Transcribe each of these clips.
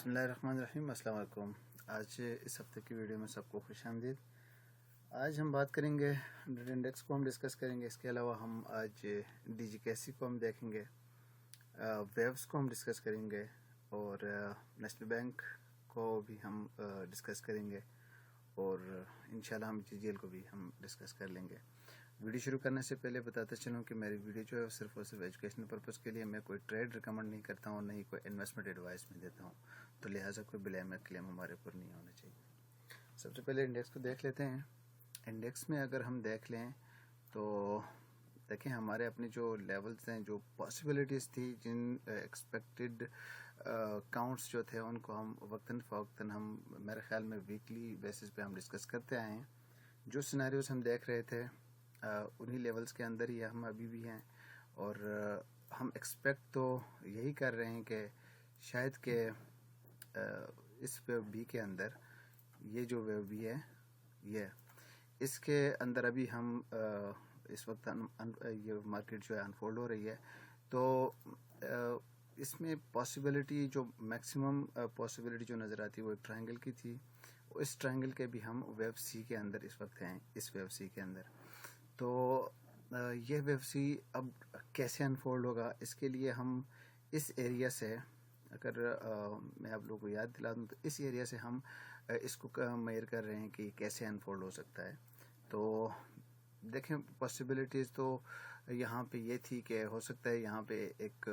बिस्मिल्लाहिर्रहमानिर्रहीम। अस्सलाम वालेकुम। आज इस हफ्ते की वीडियो में सबको खुश आमदीद। आज हम बात करेंगे हंड्रेड इंडेक्स को हम डिस्कस करेंगे। इसके अलावा हम आज डीजीकेसी को हम देखेंगे, वेव्स को हम डिस्कस करेंगे और नेशनल बैंक को भी हम डिस्कस करेंगे और इंशाल्लाह हम जीजीएल को भी हम डिस्कस कर लेंगे। वीडियो शुरू करने से पहले बताता चलूँ कि मेरी वीडियो जो है सिर्फ और सिर्फ एजुकेशनल पर्पज़ के लिए, मैं कोई ट्रेड रिकमेंड नहीं करता हूँ, नहीं कोई इन्वेस्टमेंट एडवाइस में देता हूँ, तो लिहाजा कोई ब्लेम क्लेम हमारे ऊपर नहीं होना चाहिए। सबसे पहले इंडेक्स को देख लेते हैं। इंडेक्स में अगर हम देख लें तो देखें हमारे अपने जो लेवल्स हैं, जो पॉसिबिलिटीज़ थी, जिन एक्सपेक्टेड काउंट्स जो थे उनको हम वक्तन फ़वक्तन हम मेरे ख्याल में वीकली बेसिस पे हम डिस्कस करते आए हैं। जो सिनेरियोज हम देख रहे थे उन्हीं लेवल्स के अंदर ही हम अभी भी हैं और हम एक्सपेक्ट तो यही कर रहे हैं कि शायद कि इस वेव बी के अंदर, ये जो वेव बी है ये इसके अंदर अभी हम इस वक्त ये मार्केट जो है अनफोल्ड हो रही है, तो इसमें पॉसिबिलिटी जो मैक्सिमम पॉसिबिलिटी जो नज़र आती है वो एक ट्रायंगल की थी। इस ट्रायंगल के भी हम वेव सी के अंदर इस वक्त हैं, इस वेव सी के अंदर। तो यह वेव सी अब कैसे अनफोल्ड होगा, इसके लिए हम इस एरिया से, अगर मैं आप लोगों को याद दिला दूँ तो इस एरिया से हम इसको मेजर कर रहे हैं कि कैसे अनफोल्ड हो सकता है। तो देखें पॉसिबिलिटीज़ तो यहाँ पे ये थी कि हो सकता है यहाँ पे एक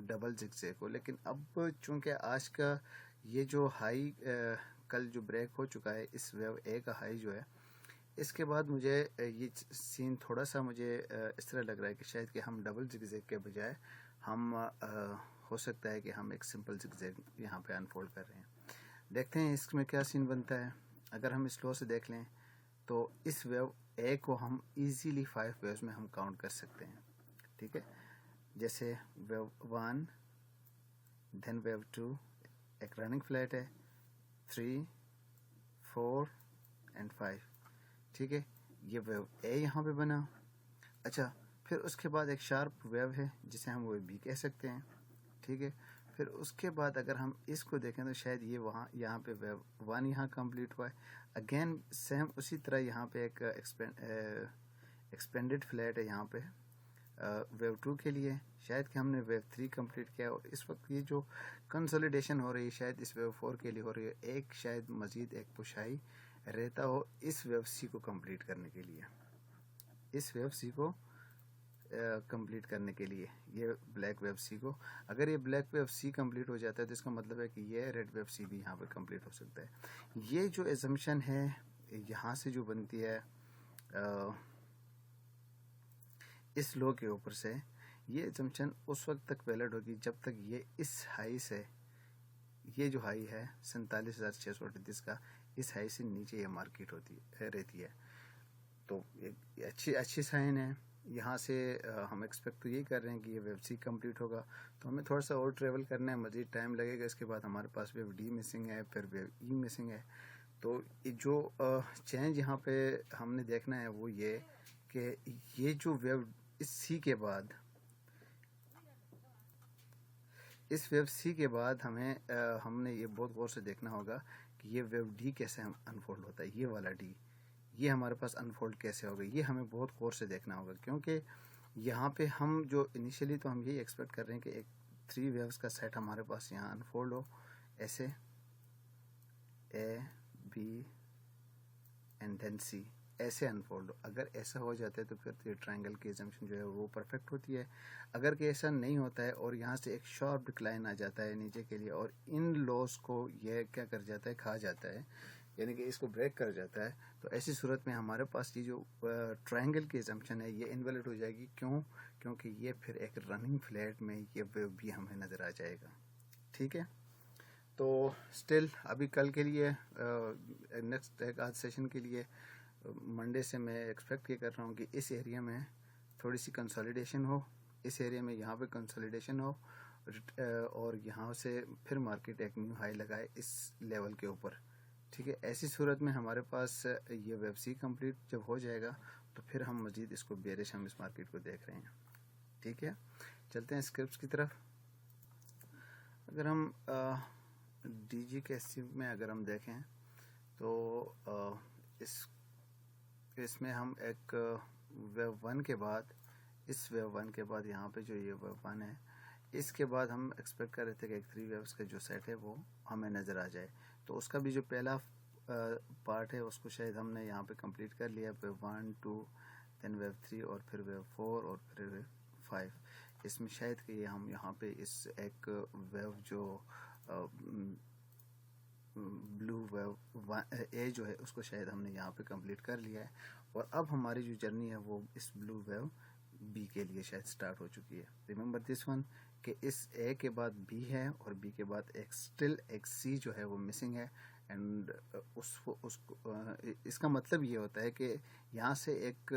डबल जिगजैग हो, लेकिन अब चूँकि आज का ये जो हाई कल जो ब्रेक हो चुका है, इस वेव ए का हाई जो है, इसके बाद मुझे ये सीन थोड़ा सा मुझे इस तरह लग रहा है कि शायद कि हम डबल जिगजैग के बजाय हम हो सकता है कि हम एक सिंपल जिगजैग यहाँ पे अनफोल्ड कर रहे हैं। देखते हैं इसमें क्या सीन बनता है। अगर हम स्लो से देख लें तो इस वेव ए को हम इजीली 5 वेव्स में हम काउंट कर सकते हैं, ठीक है। जैसे वेव 1, देन वेव 2, एक रनिंग फ्लैट है, 3, 4 एंड 5, ठीक है। ये वेव ए यहाँ पे बना। अच्छा, फिर उसके बाद एक शार्प वेव है जिसे हम वेव बी कह सकते हैं, ठीक है। फिर उसके बाद अगर हम इसको देखें तो शायद ये यहाँ पे वेव 1 यहाँ कंप्लीट हुआ है। अगेन सेम उसी तरह यहाँ पे एक एक्सपेंडेड फ्लैट है यहाँ पे वेव 2 के लिए। शायद कि हमने वेव 3 कंप्लीट किया और इस वक्त ये जो कंसोलिडेशन हो रही है शायद इस वेव 4 के लिए हो रही है। एक शायद मज़ीद एक पुशाई रहता हो इस वेव सी को कंप्लीट करने के लिए, इस वेव सी को कंप्लीट करने के लिए, ये ब्लैक वेव सी को। अगर ये ब्लैक वेव सी कंप्लीट हो जाता है तो इसका मतलब है कि ये रेड वेव सी भी यहाँ पे कंप्लीट हो सकता है। ये जो एजम्पशन है यहाँ से जो बनती है इस लो के ऊपर से, ये एजम्पशन उस वक्त तक वैलिड होगी जब तक ये इस हाई से, ये जो हाई है 47,638 का, इस हाई से नीचे ये मार्केट रहती है। तो ये अच्छी साइन है। यहाँ से हम एक्सपेक्ट तो यही कर रहे हैं कि ये वेव सी कंप्लीट होगा, तो हमें थोड़ा सा और ट्रेवल करना है, मज़ीद टाइम लगेगा। इसके बाद हमारे पास वेव डी मिसिंग है, फिर वेव ई मिसिंग है। तो जो चेंज यहाँ पे हमने देखना है वो ये कि ये जो वेव इस सी के बाद, इस वेव सी के बाद हमने ये बहुत गौर से देखना होगा कि ये वेव डी कैसे अनफोल्ड होता है। ये वाला डी, ये हमारे पास अनफोल्ड कैसे होगा, ये हमें बहुत गौर से देखना होगा, क्योंकि यहाँ पे हम जो इनिशियली तो हम यही एक्सपेक्ट कर रहे हैं कि एक 3 वेव्स का सेट हमारे पास यहाँ अनफोल्ड हो, ऐसे ए बी एंड देन सी, ऐसे अनफोल्ड हो। अगर ऐसा हो जाता है तो फिर ये ट्रायंगल की एजम्पशन जो है वो परफेक्ट होती है। अगर कि ऐसा नहीं होता है और यहाँ से एक शार्प डिक्लाइन आ जाता है नीचे के लिए और इन लॉस को ये क्या कर जाता है, खा जाता है, यानी कि इसको ब्रेक कर जाता है, तो ऐसी सूरत में हमारे पास ये जो ट्रायंगल की एजम्पशन है ये इनवैलिड हो जाएगी। क्यों? क्योंकि ये फिर एक रनिंग फ्लैट में ये वेव भी हमें नज़र आ जाएगा, ठीक है। तो स्टिल अभी कल के लिए नेक्स्ट आज सेशन के लिए मंडे से मैं एक्सपेक्ट ये कर रहा हूँ कि इस एरिया में थोड़ी सी कंसोलिडेशन हो, इस एरिया में यहाँ पे कंसोलिडेशन हो और यहाँ से फिर मार्केट एक न्यू हाई लगाए इस लेवल के ऊपर, ठीक है। ऐसी सूरत में हमारे पास ये वेव सी कंप्लीट जब हो जाएगा तो फिर हम मज़ीद इसको बेरिश हम इस मार्केट को देख रहे हैं, ठीक है। चलते हैं स्क्रिप्ट्स की तरफ। अगर हम डी जी के सी में अगर हम देखें तो इसमें हम एक वेव 1 के बाद, इस वेव 1 के बाद यहाँ पे जो ये वेव 1 है, इसके बाद हम एक्सपेक्ट कर रहे थे कि एक 3 वेव्स का जो सेट है वो हमें नज़र आ जाए। तो उसका भी जो पहला पार्ट है उसको शायद हमने यहाँ पे कंप्लीट कर लिया, वेव 1 2 देन वेव 3 और फिर वेव 4 और फिर वेव 5। इसमें शायद कि हम यहाँ पे इस एक वेव जो ब्लू वेव ए जो है उसको शायद हमने यहाँ पे कंप्लीट कर लिया है, और अब हमारी जो जर्नी है वो इस ब्लू वेव बी के लिए शायद स्टार्ट हो चुकी है। रिमेंबर दिस वन कि इस ए के बाद बी है और बी के बाद एक स्टिल एक सी जो है वो मिसिंग है, एंड उसको इसका मतलब ये होता है कि यहाँ से एक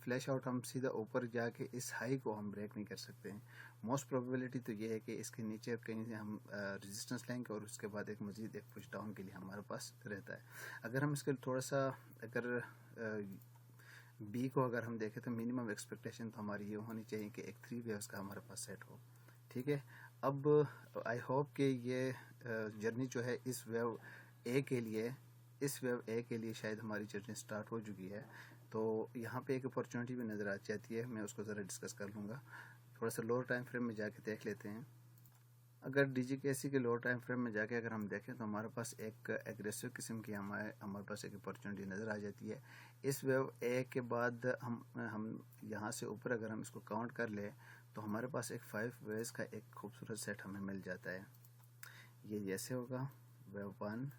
फ्लैश आउट हम सीधा ऊपर जाके इस हाई को हम ब्रेक नहीं कर सकते हैं। मोस्ट प्रोबेबिलिटी तो ये है कि इसके नीचे कहीं से हम रेजिस्टेंस लेंगे और उसके बाद एक मज़ीद एक पुश डाउन के लिए हमारे पास रहता है। अगर हम इसके थोड़ा सा अगर बी को अगर हम देखें तो मिनिमम एक्सपेक्टेशन तो हमारी ये होनी चाहिए कि एक 3 वेव्स का हमारे पास सेट हो। ठीक है, अब आई होप कि ये जर्नी जो है इस वेव ए के लिए, इस वेव ए के लिए शायद हमारी जर्नी स्टार्ट हो चुकी है। तो यहाँ पे एक अपॉर्चुनिटी भी नज़र आ जाती है, मैं उसको ज़रा डिस्कस कर लूँगा। थोड़ा सा लोअर टाइम फ्रेम में जाके देख लेते हैं। अगर DGKC के लोअर टाइम फ्रेम में जाके अगर हम देखें तो हमारे पास एक एग्रेसिव किस्म की हमारे पास एक अपॉर्चुनिटी नज़र आ जाती है। इस वेव ए के बाद हम यहाँ से ऊपर अगर हम इसको काउंट कर ले तो हमारे पास एक 5 वेव्स का एक खूबसूरत सेट हमें मिल जाता है। ये जैसे होगा वेव 1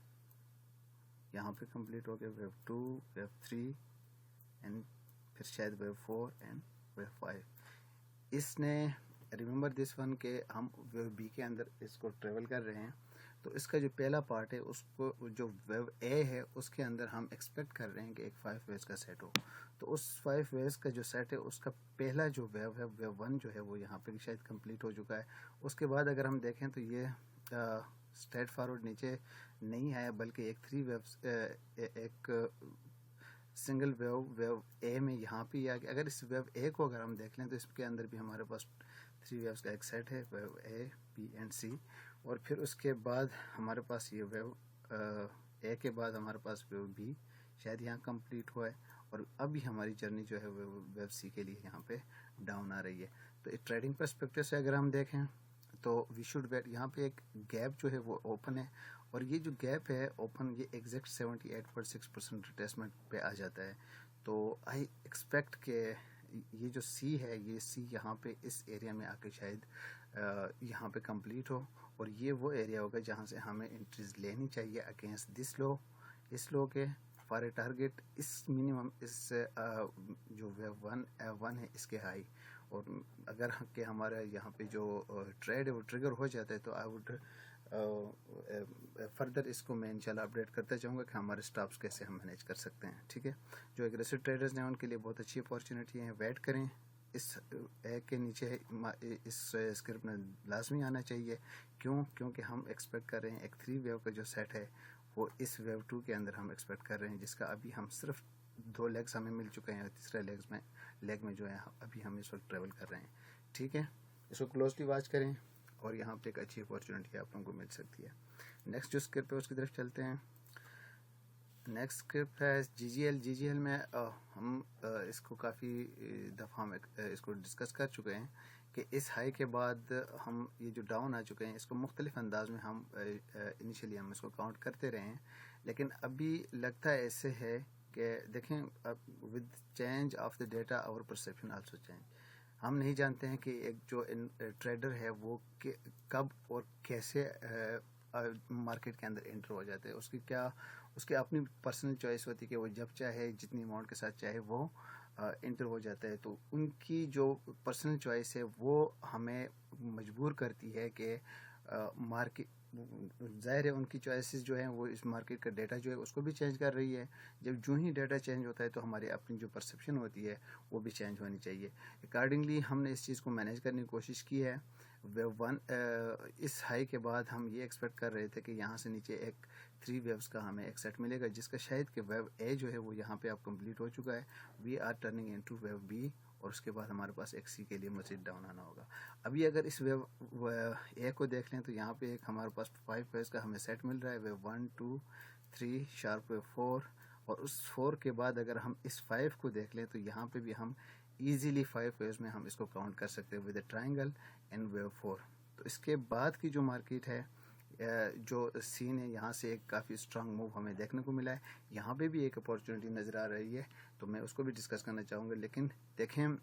यहाँ पे कंप्लीट हो गया, वेव 2 वेव 3 एंड फिर शायद वेव 4 एंड वेव 5। इसने रिमेंबर दिस वन के हम वेव बी के अंदर इसको ट्रेवल कर रहे हैं, तो इसका जो पहला पार्ट है उसको जो वेव ए है उसके अंदर हम एक्सपेक्ट कर रहे हैं कि एक 5 वेव्स का सेट हो। तो उस 5 वेव्स का जो सेट है उसका पहला जो वेव है वेव 1 जो है वो यहाँ पे शायद कंप्लीट हो चुका है। उसके बाद अगर हम देखें तो ये स्ट्रेट फॉरवर्ड नीचे नहीं आया, बल्कि एक 3 वेव्स एक सिंगल वेव ए में यहाँ पे आ गया। अगर इस वेव ए को अगर हम देख लें तो इसके अंदर भी हमारे पास 3 वेव्स का एक सेट है, वेव ए बी एंड सी, और फिर उसके बाद हमारे पास ये वेव ए के बाद हमारे पास वेव बी शायद यहाँ कंप्लीट हुआ है, और अभी हमारी जर्नी जो है वो वेव सी के लिए यहाँ पे डाउन आ रही है। तो एक ट्रेडिंग पर्सपेक्टिव से अगर हम देखें तो वी शुड वेट, यहाँ पे एक गैप जो है वो ओपन है, और ये जो गैप है ओपन ये एग्जैक्ट 78.6% रिट्रेसमेंट पे आ जाता है। तो आई एक्सपेक्ट के ये जो सी है, ये सी यहाँ पे इस एरिया में आके शायद यहाँ पे कंप्लीट हो, और ये वो एरिया होगा जहाँ से हमें एंट्रीज लेनी चाहिए अगेंस्ट दिस लो, इस लो के फॉर ए टारगेट इस मिनिमम इस जो वेव 1 है इसके हाई। और अगर के हमारा यहाँ पे जो ट्रेड है वो ट्रिगर हो जाता है तो आई वुड फर्दर इसको मैं इंशाल्लाह अपडेट करता जाऊँगा कि हमारे स्टॉप्स कैसे हम मैनेज कर सकते हैं। ठीक है, जो एग्रेसिव ट्रेडर्स हैं उनके लिए बहुत अच्छी अपॉर्चुनिटी है, वेट करें। इस ए के नीचे इस स्क्रिप्ट में लाजमी आना चाहिए। क्योंकि हम एक्सपेक्ट कर रहे हैं एक 3 वेव का जो सेट है वो इस वेव 2 के अंदर हम एक्सपेक्ट कर रहे हैं, जिसका अभी हम सिर्फ 2 लेग्स हमें मिल चुके हैं, और तीसरे लेग में जो है अभी हम इस वक्त ट्रेवल कर रहे हैं। ठीक है, इसको क्लोजली वॉच करें और यहाँ पे एक अच्छी अपॉर्चुनिटी आप लोगों को मिल सकती है। नेक्स्ट जो स्क्रिप्ट है उसकी तरफ चलते हैं। नेक्स्ट स्क्रिप्ट है GGL में हम इसको काफ़ी दफ़ा हम इसको डिस्कस कर चुके हैं कि इस हाई के बाद हम ये जो डाउन आ चुके हैं इसको मुख्तलिफ अंदाज में हम इनिशियली हम इसको काउंट करते रहे हैं, लेकिन अभी लगता है ऐसे है कि देखें with change of the data our perception also change. हम नहीं जानते हैं कि एक जो ट्रेडर है वो कब और कैसे मार्केट के अंदर एंटर हो जाते हैं। उसकी अपनी पर्सनल चॉइस होती है कि वो जब चाहे जितनी अमाउंट के साथ चाहे वो एंटर हो जाता है। तो उनकी जो पर्सनल चॉइस है वो हमें मजबूर करती है कि मार्केट, ज़ाहिर है उनकी चॉइसेस जो हैं वो इस मार्केट का डेटा जो है उसको भी चेंज कर रही है। जब जो ही डेटा चेंज होता है तो हमारी अपनी जो परसेप्शन होती है वो भी चेंज होनी चाहिए। अकॉर्डिंगली हमने इस चीज़ को मैनेज करने की कोशिश की है। वेव 1 इस हाई के बाद हम ये एक्सपेक्ट कर रहे थे कि यहाँ से नीचे एक 3 वेव्स का हमें एक सेट मिलेगा, जिसका शायद कि वेव ए जो है वो यहाँ पे अब कंप्लीट हो चुका है। We are turning into wave B, और उसके बाद हमारे पास एक सी के लिए मज़ीद डाउन आना होगा। अभी अगर इस वेव ए को देख लें तो यहाँ पे एक हमारे पास 5 वेव्स का हमें सेट मिल रहा है, वेव 1 2 3 शार्प वेव 4, और उस 4 के बाद अगर हम इस 5 को देख लें तो यहाँ पे भी हम इजीली 5 वेव्स में हम इसको काउंट कर सकते हैं with a triangle and wave 4। तो इसके बाद की जो मार्केट है, जो सीन है, यहाँ से एक काफ़ी स्ट्रांग मूव हमें देखने को मिला है। यहाँ पे भी एक अपॉर्चुनिटी नज़र आ रही है, तो मैं उसको भी डिस्कस करना चाहूँगा। लेकिन देखें,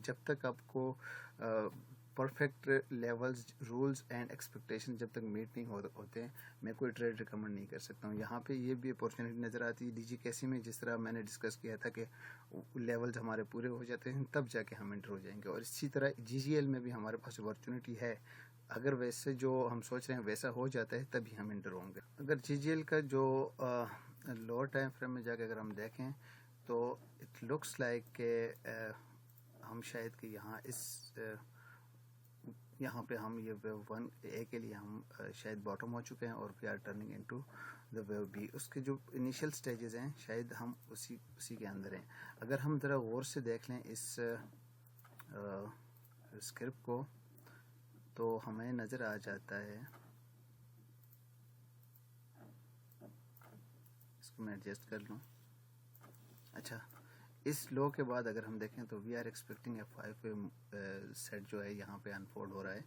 जब तक आपको perfect levels, rules and expectation जब तक मीट नहीं होते हैं, मैं कोई ट्रेड रिकमेंड नहीं कर सकता हूँ। यहाँ पे ये भी अपॉर्चुनिटी नज़र आती है DGKC में, जिस तरह मैंने डिस्कस किया था कि लेवल्स हमारे पूरे हो जाते हैं तब जाके हम एंटर हो जाएंगे, और इसी तरह GGL में भी हमारे पास अपॉर्चुनिटी है। अगर वैसे जो हम सोच रहे हैं वैसा हो जाता है तभी हम एंटर होंगे। अगर GGL का जो लोअर टाइम फ्रेम में जाके अगर हम देखें तो इट लुक्स लाइक के हम शायद कि यहाँ पे हम ये वेव 1A के लिए हम शायद बॉटम हो चुके हैं और we are turning into the wave B। उसके जो इनिशियल स्टेजेस हैं शायद हम उसी के अंदर हैं। अगर हम ज़रा गौर से देख लें इस स्क्रिप्ट को तो हमें नज़र आ जाता है, इसको मैं एडजस्ट कर लूँ। अच्छा, इस लो के बाद अगर हम देखें तो we are expecting a 5 wave set जो है यहाँ पे अनफोल्ड हो रहा है,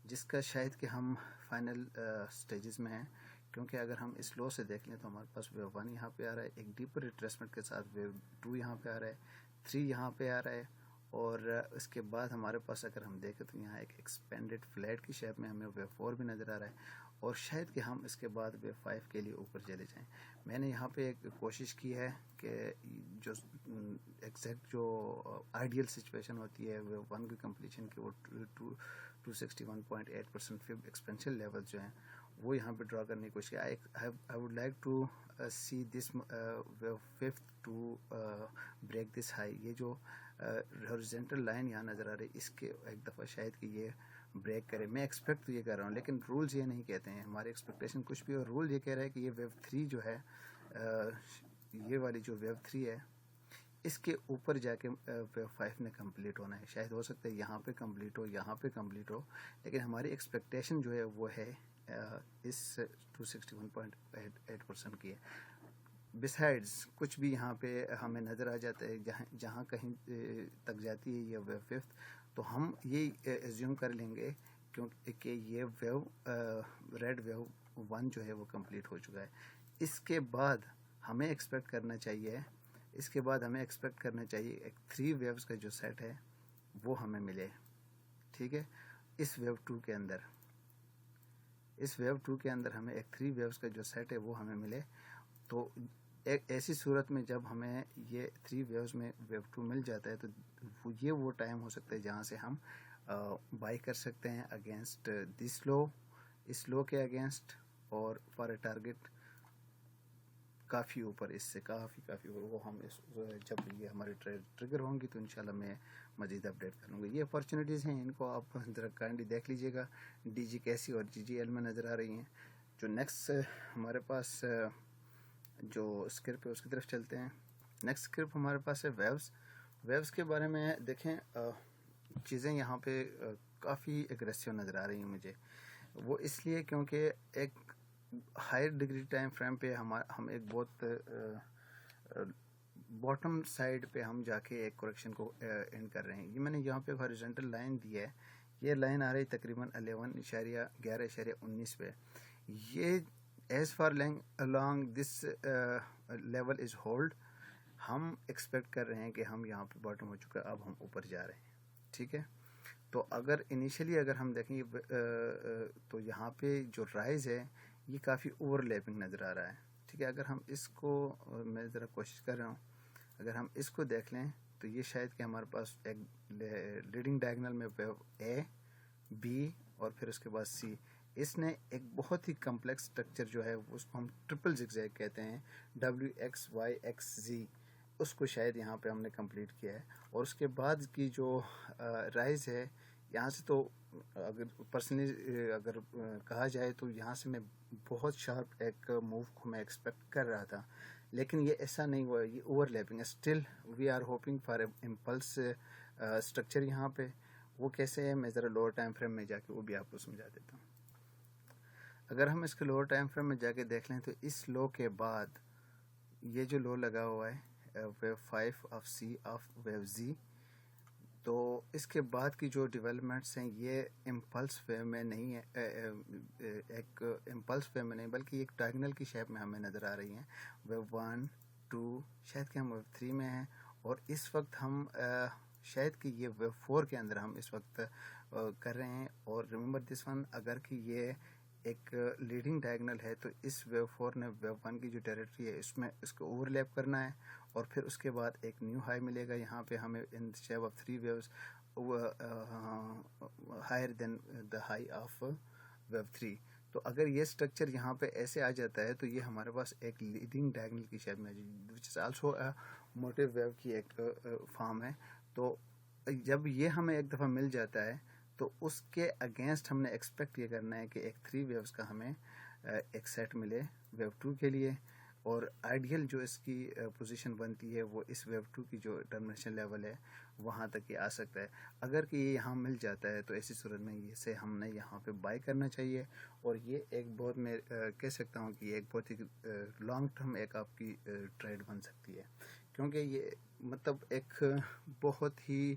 जिसका शायद कि हम फाइनल स्टेजेस में हैं। क्योंकि अगर हम इस लो से देख लें तो हमारे पास वेव 1 यहाँ पे आ रहा है, एक डीपर रिट्रेसमेंट के साथ वेव 2 यहाँ पे आ रहा है, 3 यहाँ पे आ रहा है, और इसके बाद हमारे पास अगर हम देखें तो यहाँ एक एक्सपेंडेड फ्लैट की शेप में हमें वेव 4 भी नज़र आ रहा है, और शायद कि हम इसके बाद वेव 5 के लिए ऊपर चले जाएं। मैंने यहाँ पे एक कोशिश की है कि जो एग्जैक्ट जो आइडियल सिचुएशन होती है वेव 1 की कंप्लीशन की, वो 261.8% फिब एक्सपेंशन लेवल जो हैं वो यहाँ पे ड्रा करने की कोशिश की। I would like to see this wave 5 to break this high. ये जो हॉरिजॉन्टल लाइन यहाँ नज़र आ रही है, इसके एक दफ़ा शायद कि ये ब्रेक करे। मैं एक्सपेक्ट तो ये कर रहा हूँ, लेकिन रूल्स ये नहीं कहते हैं, हमारे एक्सपेक्टेशन कुछ भी, और रूल ये कह रहा है कि ये वेव 3 जो है, ये वाली जो वेव 3 है, इसके ऊपर जाके वेव 5 में कंप्लीट होना है। शायद हो सकता है यहाँ पे कंप्लीट हो, यहाँ पे कंप्लीट हो, लेकिन हमारी एक्सपेक्टेशन जो है वो है इस 261.8% की है। बिसाइड्स कुछ भी यहाँ पे हमें नज़र आ जाता है, जहाँ कहीं तक जाती है ये वेव 5, तो हम ये एज्यूम कर लेंगे क्योंकि ये वेव रेड वेव 1 जो है वो कंप्लीट हो चुका है। इसके बाद हमें एक्सपेक्ट करना चाहिए एक 3 वेव्स का जो सेट है वो हमें मिले, ठीक है। इस वेव 2 के अंदर हमें एक 3 वेव्स का जो सेट है वो हमें मिले, तो एक ऐसी सूरत में जब हमें ये 3 वेव्स में वेव 2 मिल जाता है तो ये वो टाइम हो सकता है जहाँ से हम बाई कर सकते हैं अगेंस्ट दिस लो, इस लो के अगेंस्ट, और फॉर ए टारगेट काफ़ी ऊपर, इससे काफ़ी ऊपर, वो हम जब ये हमारे ट्रिगर होंगी तो इंशाल्लाह मैं मज़ीद अपडेट करूँगा। ये अपॉर्चुनिटीज़ हैं, इनको आप ज़रा काइंडली देख लीजिएगा। DGKC और GGL में नज़र आ रही हैं। जो नेक्स्ट हमारे पास जो स्क्रिप्ट है उसकी तरफ चलते हैं। नेक्स्ट स्क्रिप्ट हमारे पास है वेव्स के बारे में देखें, चीज़ें यहाँ पे काफ़ी एग्रेसिव नज़र आ रही हैं मुझे। वो इसलिए क्योंकि एक हायर डिग्री टाइम फ्रेम पे हम एक बहुत बॉटम साइड पे हम जाके एक करेक्शन को एंड कर रहे हैं। ये मैंने यहाँ पे हॉरिजॉन्टल लाइन दी है, ये लाइन आ रही तकरीबन 11.19 पे। ये as far along this level is hold, हम एक्सपेक्ट कर रहे हैं कि हम यहाँ पे बॉटम हो चुका है, अब हम ऊपर जा रहे हैं, ठीक है। तो अगर इनिशियली अगर हम देखें तो यहाँ पे जो राइज है ये काफ़ी ओवरलैपिंग नज़र आ रहा है, ठीक है। अगर हम इसको, मैं ज़रा कोशिश कर रहा हूँ, अगर हम इसको देख लें तो ये शायद कि हमारे पास एक लीडिंग डायगोनल में वेव A, B और फिर उसके बाद C, इसने एक बहुत ही कम्प्लेक्स स्ट्रक्चर जो है उसको हम ट्रिपल जिगजैग कहते हैं, WXYXZ, उसको शायद यहाँ पे हमने कंप्लीट किया है। और उसके बाद की जो राइज है यहाँ से, तो अगर पर्सनली अगर कहा जाए तो यहाँ से मैं बहुत शार्प एक मूव को मैं एक्सपेक्ट कर रहा था, لیکن یہ ایسا نہیں ہوا, یہ اوور لیپنگ ہے. Still we are hoping for impulse structure یہاں پہ. وہ کیسے ہے, میں ذرا لوور ٹائم فریم میں جا کے وہ بھی آپ کو سمجھا دیتا ہوں. اگر ہم اس کے لوور ٹائم فریم میں جا کے دیکھ لیں تو اس لو کے بعد یہ جو لو لگا ہوا ہے wave 5 of C of wave Z, تو اس کے بعد کی جو ڈیولپمنٹس ہیں یہ امپلس وے میں نہیں ہے, ایک امپلس وے میں نہیں بلکہ ایک ڈائگنل کی شیپ میں ہمیں نظر آ رہی ہیں. ویو 1 2 شاید کہ ہم ویو 3 میں ہیں, اور اس وقت ہم شاید کہ یہ ویو 4 کے اندر ہم اس وقت کر رہے ہیں. اور ریممبر دس ون, اگر کہ یہ ایک لیڈنگ ڈائگنل ہے تو اس ویو 4 نے ویو 1 کی جو ٹیریٹری ہے اس میں اس کو اوور لیپ کرنا ہے, اور پھر اس کے بعد ایک نیو ہائی ملے گا یہاں پہ ہمیں in shape of 3 waves higher than the high of wave 3. تو اگر یہ اسٹرکچر یہاں پہ ایسے آ جاتا ہے تو یہ ہمارے پاس ایک لیڈنگ ڈائگنل کی شیپ میں وچ از آلسو موٹیو ویو کی ایک فارم ہے. تو جب یہ ہمیں ایک دفعہ مل جاتا ہے تو اس کے اگینسٹ ہم نے ایکسپیکٹ یہ کرنا ہے کہ ایک 3 ویوز کا ہمیں ایک سیٹ ملے ویو 2 کے لیے. اور آئیڈیل جو اس کی پوزیشن بنتی ہے وہ اس ویو 2 کی جو ٹرمینیشن لیول ہے وہاں تک یہ آ سکتا ہے. اگر کہ یہ یہاں مل جاتا ہے تو ایسی صورت میں اسے ہم نے یہاں پہ بائی کرنا چاہیے, اور یہ ایک بہت, میں کہہ سکتا ہوں کہ یہ ایک بہت ہی لانگ ٹرم ایک آپ کی ٹریڈ بن سکتی ہے, کیونکہ یہ مطلب ایک بہت ہی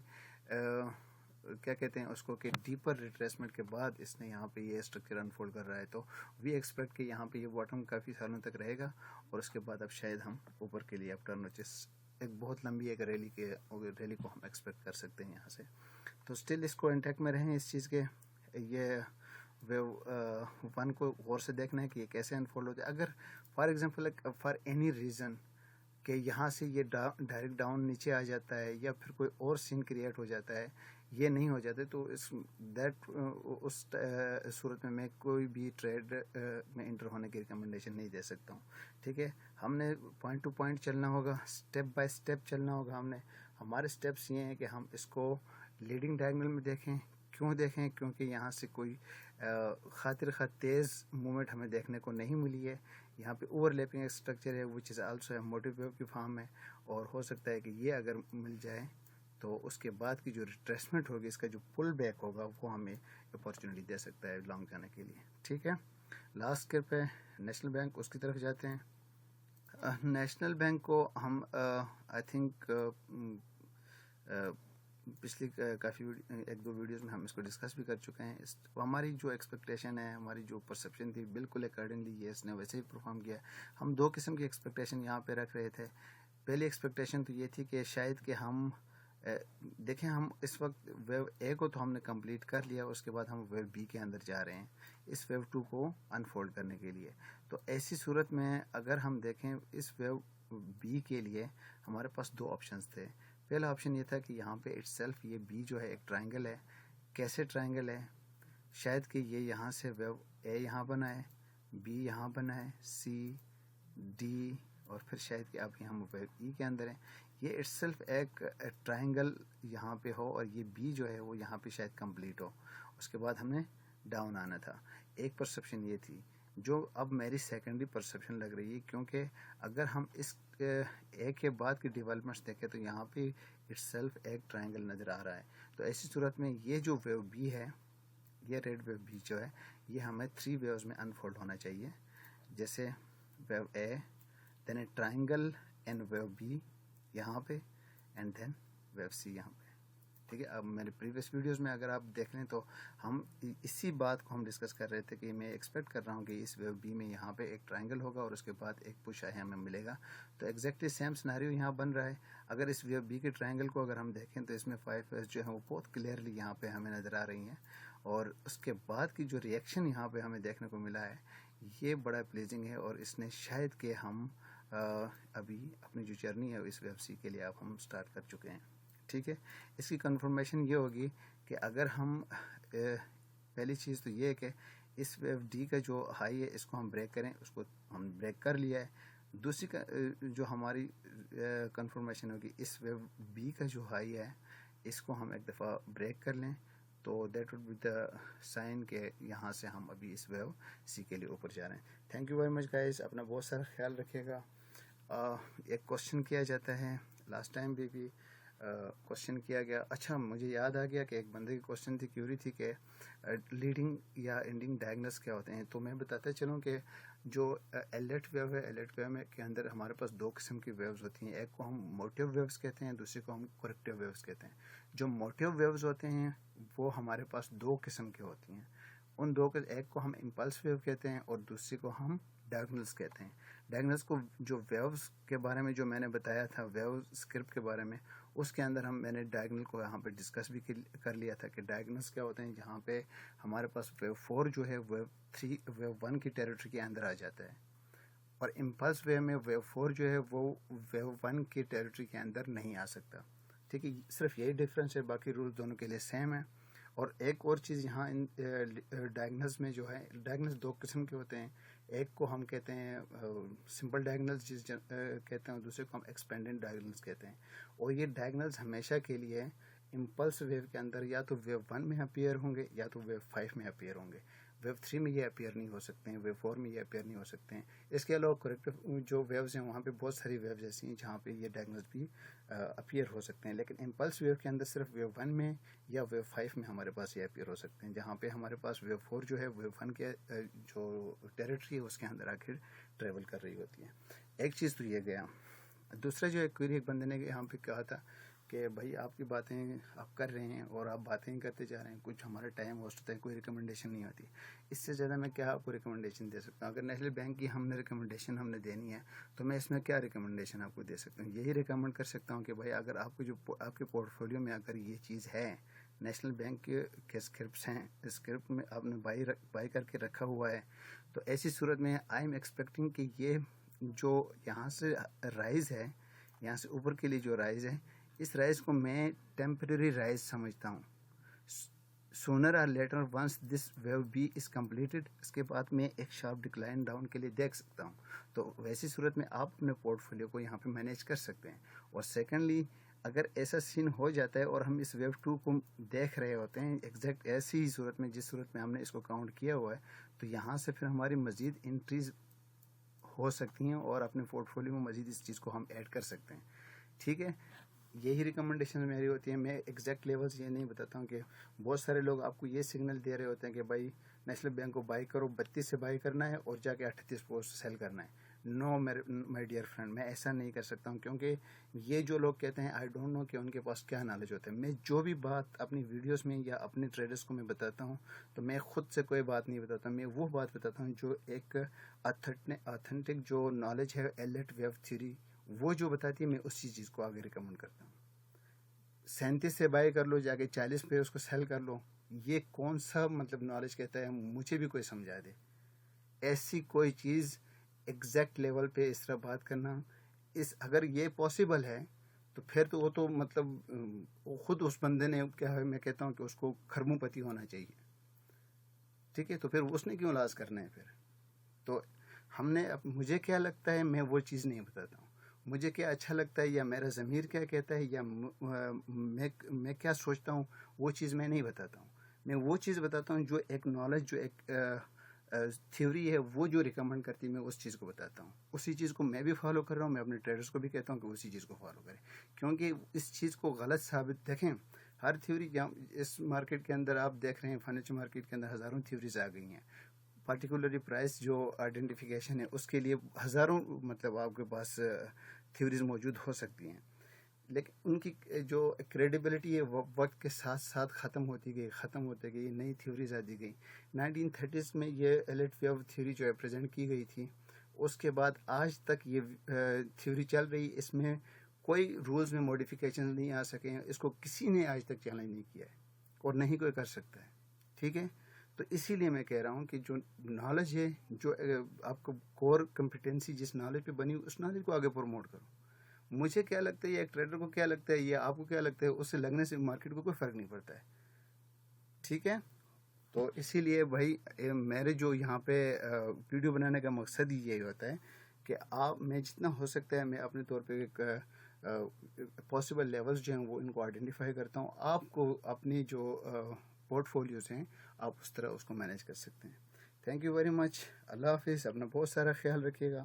کیا کہتے ہیں اس کو کہ ڈیپر ریٹریسمنٹ کے بعد اس نے یہاں پہ یہ اسٹرکچر انفولڈ کر رہا ہے. تو وی ایکسپیکٹ کہ یہاں پہ یہ باٹم کافی سالوں تک رہے گا, اور اس کے بعد اب شاید ہم اوپر کے لیے اب ٹرن ایک بہت لمبی ایک ریلی کو ہم ایکسپیکٹ کر سکتے ہیں یہاں سے. تو اسٹل اس کو انٹیکٹ میں رہیں اس چیز کے. یہ ویو 1 کو غور سے دیکھنا ہے کہ یہ کیسے انفولڈ ہوتا ہے. اگر for example for any reason کہ یہاں سے یہ ڈائریکٹ ڈاؤن نیچے آ جاتا ہے یا پھر کوئی اور سین کریٹ ہو جاتا ہے, یہ نہیں ہو جاتے, تو اس صورت میں کوئی بھی ٹریڈ میں انٹر ہونے کی ریکمنڈیشن نہیں دے سکتا ہوں. ٹھیک ہے, ہم نے پوائنٹ ٹو پوائنٹ چلنا ہوگا, اسٹیپ بائی اسٹیپ چلنا ہوگا. ہمارے اسٹیپس یہ ہیں کہ ہم اس کو لیڈنگ ڈائگنل میں دیکھیں. کیوں دیکھیں؟ کیونکہ یہاں سے کوئی خاطر خواہ تیز موومنٹ ہمیں دیکھنے کو نہیں ملی ہے. یہاں پہ اوور لیپنگ اسٹرکچر ہے which is also a motive wave کی فارم ہے, اور ہو سکتا ہے کہ یہ اگر مل جائے تو اس کے بعد کی جو ریٹریسمنٹ ہوگی, اس کا جو پل بیک ہوگا, وہ ہمیں اپارچونیٹی دے سکتا ہے لانگ جانے کے لیے. ٹھیک ہے, لاسٹ کے پہ نیشنل بینک, اس کی طرف جاتے ہیں. نیشنل بینک کو ہم آئی تھنک پچھلی کافی ایک دو ویڈیوز میں ہم اس کو ڈسکس بھی کر چکے ہیں. ہماری جو ایکسپیکٹیشن ہے, ہماری جو پرسیپشن تھی, بالکل اکارڈنگلی یہ اس نے ویسے ہی پرفارم کیا. ہم 2 قسم کی ایکسپیکٹیشن یہاں پہ رکھ رہے تھے. پہلی ایکسپیکٹیشن تو یہ تھی کہ شاید کہ ہم دیکھیں, ہم اس وقت ویو اے کو تو ہم نے کمپلیٹ کر لیا, اس کے بعد ہم ویو بی کے اندر جا رہے ہیں اس ویو 2 کو انفولڈ کرنے کے لیے. تو ایسی صورت میں اگر ہم دیکھیں اس ویو بی کے لیے ہمارے پاس 2 آپشنز تھے. پہلا آپشن یہ تھا کہ یہاں پہ اٹ سیلف یہ بی جو ہے ایک ٹرائنگل ہے. کیسے ٹرائنگل ہے؟ شاید کہ یہ یہاں سے ویو اے یہاں بنا ہے, بی یہاں بنا ہے, سی ڈی, اور پھر شاید کہ اب ہم ویو ای کے اندر ہیں. یہ اٹ سیلف ایک ٹرائنگل یہاں پہ ہو, اور یہ بی جو ہے وہ یہاں پہ شاید کمپلیٹ ہو, اس کے بعد ہم نے ڈاؤن آنا تھا. ایک پرسیپشن یہ تھی جو اب میری سیکنڈری پرسیپشن لگ رہی ہے, کیونکہ اگر ہم اس اے کے بعد کی ڈیولپمنٹس دیکھیں تو یہاں پہ اٹ سیلف ایک ٹرائنگل نظر آ رہا ہے. تو ایسی صورت میں یہ جو ویو بی ہے, یہ ریڈ ویو بی جو ہے, یہ ہمیں 3 ویوز میں انفولڈ ہونا چاہیے. جیسے wave A, then A triangle and wave B یہاں پہ, اینڈ دین ویو سی یہاں پہ. ٹھیک ہے, اب میرے پریویس ویڈیوز میں اگر آپ دیکھ لیں تو ہم اسی بات کو ہم ڈسکس کر رہے تھے کہ میں ایکسپیکٹ کر رہا ہوں کہ اس ویو بی میں یہاں پہ ایک ٹرائنگل ہوگا اور اس کے بعد ایک پش ہے ہمیں ملے گا. تو ایگزیکٹلی سیم سناریو یہاں بن رہا ہے. اگر اس ویو بی کے ٹرائنگل کو اگر ہم دیکھیں تو اس میں 5 ویوز جو ہیں وہ بہت کلیئرلی یہاں پہ ہمیں نظر آ رہی ہیں, اور اس کے بعد کی جو ریئیکشن یہاں پہ ہمیں دیکھنے کو ملا ہے یہ بڑا پلیزنگ ہے, اور اس نے شاید کہ ہم ابھی اپنی جو جرنی ہے اس ویو سی کے لیے اب ہم سٹارٹ کر چکے ہیں. ٹھیک ہے, اس کی کنفرمیشن یہ ہوگی کہ اگر ہم پہلی چیز تو یہ ہے کہ اس ویو ڈی کا جو ہائی ہے اس کو ہم بریک کریں, اس کو ہم بریک کر لیا ہے. دوسری جو ہماری کنفرمیشن ہوگی اس ویو بی کا جو ہائی ہے اس کو ہم ایک دفعہ بریک کر لیں, تو that would be the sign کہ یہاں سے ہم ابھی اس ویو سی کے لیے اوپر جا رہے ہیں. Thank you very much guys, اپنا بہت سارا خیال رکھیے گا. ایک کوشچن کیا جاتا ہے، لاسٹ ٹائم بھی کوشچن کیا گیا. اچھا مجھے یاد آ گیا کہ ایک بندے کی کوشچن تھی، کیوری تھی کہ لیڈنگ یا اینڈنگ ڈائگنس کیا ہوتے ہیں. تو میں بتاتا چلوں کہ جو ایلٹ ویو ہے، ایلٹ ویو میں کے اندر ہمارے پاس دو قسم کی ویوز ہوتی ہیں. ایک کو ہم موٹیو ویوز کہتے ہیں، دوسری کو ہم کریکٹیو ویوز کہتے ہیں. جو موٹیو ویوز ہوتے ہیں وہ ہمارے پاس دو قسم کی ہوتی ہیں. ان دو کے ایک کو ہم امپلس ویو کہتے ہیں اور دوسری کو ہم ڈائگنلس کہتے ہیں. ڈائگنلس کو جو ویوز کے بارے میں جو میں نے بتایا تھا، ویو اسکرپٹ کے بارے میں، اس کے اندر میں نے ڈائگنل کو یہاں پہ ڈسکس بھی کر لیا تھا کہ ڈائگنلس کیا ہوتے ہیں. جہاں پہ ہمارے پاس ویو 4 جو ہے ویو 3 ویو 1 کی ٹیریٹری کے اندر آ جاتا ہے، اور امپلس ویو میں ویو 4 جو ہے وہ ویو 1 کی ٹیریٹری کے اندر نہیں آ سکتا. ٹھیک ہے، صرف یہی ڈفرینس ہے، باقی رول دونوں کے لیے سیم ہے. اور ایک اور چیز یہاں ان ڈائگنلس میں جو ہے، ڈائگنلس دو قسم کے ہوتے ہیں. ایک کو ہم کہتے ہیں سمپل ڈائگنلس جس کہتے ہیں، اور دوسرے کو ہم ایکسپینڈنٹ ڈائگنلس کہتے ہیں. اور یہ ڈائگنلس ہمیشہ کے لیے امپلس ویو کے اندر یا تو ویو 1 میں اپیئر ہوں گے یا تو ویو 5 میں اپیئر ہوں گے. ویو 3 میں یہ اپیئر نہیں ہو سکتے ہیں، ویو 4 میں یہ اپیئر نہیں ہو سکتے ہیں. اس کے علاوہ کریکٹیو جو ویوز ہیں وہاں پہ بہت ساری ویوز ایسی ہیں جہاں پہ یہ ڈائگنلس بھی اپیئر ہو سکتے ہیں. لیکن امپلس ویو کے اندر صرف ویو 1 میں یا ویو 5 میں ہمارے پاس یہ اپیئر ہو سکتے ہیں، جہاں پہ ہمارے پاس ویو 4 جو ہے ویو 1 کے جو ٹیریٹری ہے اس کے اندر آخر ٹریول کر رہی ہوتی ہے. ایک چیز تو یہ گیا. دوسرا جو ایک بندے نے یہاں پہ کہا تھا کہ بھائی آپ کی باتیں آپ کر رہے ہیں اور آپ باتیں کرتے جا رہے ہیں، کچھ ہمارا ٹائم ویسٹ ہوتا ہے، کوئی ریکمنڈیشن نہیں آتی. اس سے زیادہ میں کیا آپ کو ریکمنڈیشن دے سکتا ہوں؟ اگر نیشنل بینک کی ہم نے ریکمنڈیشن ہم نے دینی ہے تو میں اس میں کیا ریکمنڈیشن آپ کو دے سکتا ہوں؟ یہی ریکمنڈ کر سکتا ہوں کہ بھائی اگر آپ کو جو آپ کے پورٹ فولیو میں اگر یہ چیز ہے، نیشنل بینک کے اسکرپٹس ہیں، اسکرپٹ میں آپ نے بائی کر کے رکھا ہوا ہے، تو ایسی صورت میں آئی ایم ایکسپیکٹنگ کہ یہ جو یہاں سے رائز ہے، یہاں سے اوپر کے لیے جو رائز ہے، اس رائز کو میں ٹیمپریری رائز سمجھتا ہوں. سونر اور later once this wave be is completed, اس کے بعد میں ایک شارپ ڈکلائن ڈاؤن کے لیے دیکھ سکتا ہوں. تو ویسی صورت میں آپ اپنے پورٹ فولیو کو یہاں پہ مینیج کر سکتے ہیں. اور سیکنڈلی اگر ایسا سین ہو جاتا ہے اور ہم اس ویو 2 کو دیکھ رہے ہوتے ہیں ایگزیکٹ ایسی ہی صورت میں جس صورت میں ہم نے اس کو کاؤنٹ کیا ہوا ہے، تو یہاں سے پھر ہماری مزید انٹریز ہو سکتی ہیں اور اپنے پورٹ فولیو میں مزید اس چیز کو ہم ایڈ کر سکتے ہیں. ٹھیک ہے، یہی ریکمنڈیشن میری ہوتی ہے. میں ایگزیکٹ لیولز یہ نہیں بتاتا ہوں کہ بہت سارے لوگ آپ کو یہ سگنل دے رہے ہوتے ہیں کہ بھائی نیشنل بینک کو بائی کرو، 32 سے بائی کرنا ہے اور جا کے 38 پوسٹ سیل کرنا ہے. نو مائی ڈیئر فرینڈ، میں ایسا نہیں کر سکتا ہوں، کیونکہ یہ جو لوگ کہتے ہیں آئی ڈونٹ نو کہ ان کے پاس کیا نالج ہوتا ہے. میں جو بھی بات اپنی ویڈیوز میں یا اپنے ٹریڈرز کو میں بتاتا ہوں تو میں خود سے کوئی بات نہیں بتاتا، میں وہ بات بتاتا ہوں جو ایک اتھینٹک جو نالج ہے ایلٹ ویو تھیوری وہ جو بتاتی ہے، میں اسی چیز کو آگے ریکمنڈ کرتا ہوں. 37 سے بائی کر لو، جا کے 40 پہ اس کو سیل کر لو، یہ کون سا مطلب نالج کہتا ہے؟ مجھے بھی کوئی سمجھا دے. ایسی کوئی چیز ایگزیکٹ لیول پہ اس طرح بات کرنا، اگر یہ پاسبل ہے تو پھر تو وہ تو مطلب خود اس بندے نے کیا ہے، میں کہتا ہوں کہ اس کو کھرمو پتی ہونا چاہیے. ٹھیک ہے، تو پھر اس نے کیوں لاز کرنا ہے پھر؟ تو ہم نے مجھے کیا لگتا ہے میں وہ چیز نہیں بتاتا ہوں. مجھے کیا اچھا لگتا ہے یا میرا ضمیر کیا کہتا ہے یا میں کیا سوچتا ہوں، وہ چیز میں نہیں بتاتا ہوں. میں وہ چیز بتاتا ہوں جو ایک نالج، جو ایک تھیوری ہے وہ جو ریکمنڈ کرتی ہے، میں اس چیز کو بتاتا ہوں. اسی چیز کو میں بھی فالو کر رہا ہوں. میں اپنے ٹریڈرز کو بھی کہتا ہوں کہ اسی چیز کو فالو کریں، کیونکہ اس چیز کو غلط ثابت دیکھیں. ہر تھیوری اس مارکیٹ کے اندر آپ دیکھ رہے ہیں، فائنینشیل مارکیٹ کے اندر ہزاروں تھیوریز آ گئی ہیں. پرٹیکولرلی پرائس جو آئیڈینٹیفیکیشن ہے اس کے لیے ہزاروں مطلب آپ کے پاس تھیوریز موجود ہو سکتی ہیں، لیکن ان کی جو کریڈیبلٹی ہے وہ وقت کے ساتھ ساتھ ختم ہوتی گئی. نئی تھیوریز آتی گئی. 1930s میں یہ ایلٹ ویو تھیوری جو ہے پریزنٹ کی گئی تھی، اس کے بعد آج تک یہ تھیوری چل رہی. اس میں کوئی رولز میں موڈیفیکیشن نہیں آ سکے ہیں. اس کو کسی نے آج تک چیلنج نہیں کیا ہے اور نہیں کوئی کر سکتا ہے. ٹھیک ہے، تو اسی لیے میں کہہ رہا ہوں کہ جو نالج ہے، جو آپ کو کور کمپیٹنسی جس نالج پہ بنی اس نالج کو آگے پروموٹ کرو. مجھے کیا لگتا ہے یا ایک ٹریڈر کو کیا لگتا ہے یا آپ کو کیا لگتا ہے، اس سے لگنے سے مارکیٹ کو کوئی فرق نہیں پڑتا ہے. ٹھیک ہے، تو اسی لیے بھائی میرے جو یہاں پہ ویڈیو بنانے کا مقصد ہی یہی ہوتا ہے کہ میں جتنا ہو سکتا ہے میں اپنے طور پہ ایک پاسبل لیولز جو ہیں وہ ان کو آئیڈینٹیفائی کرتا ہوں. آپ کو اپنی جو پورٹ فولیوز ہیں آپ اس طرح اس کو مینیج کر سکتے ہیں. Thank you very much. اللہ حافظ. اپنا بہت سارا خیال رکھیے گا.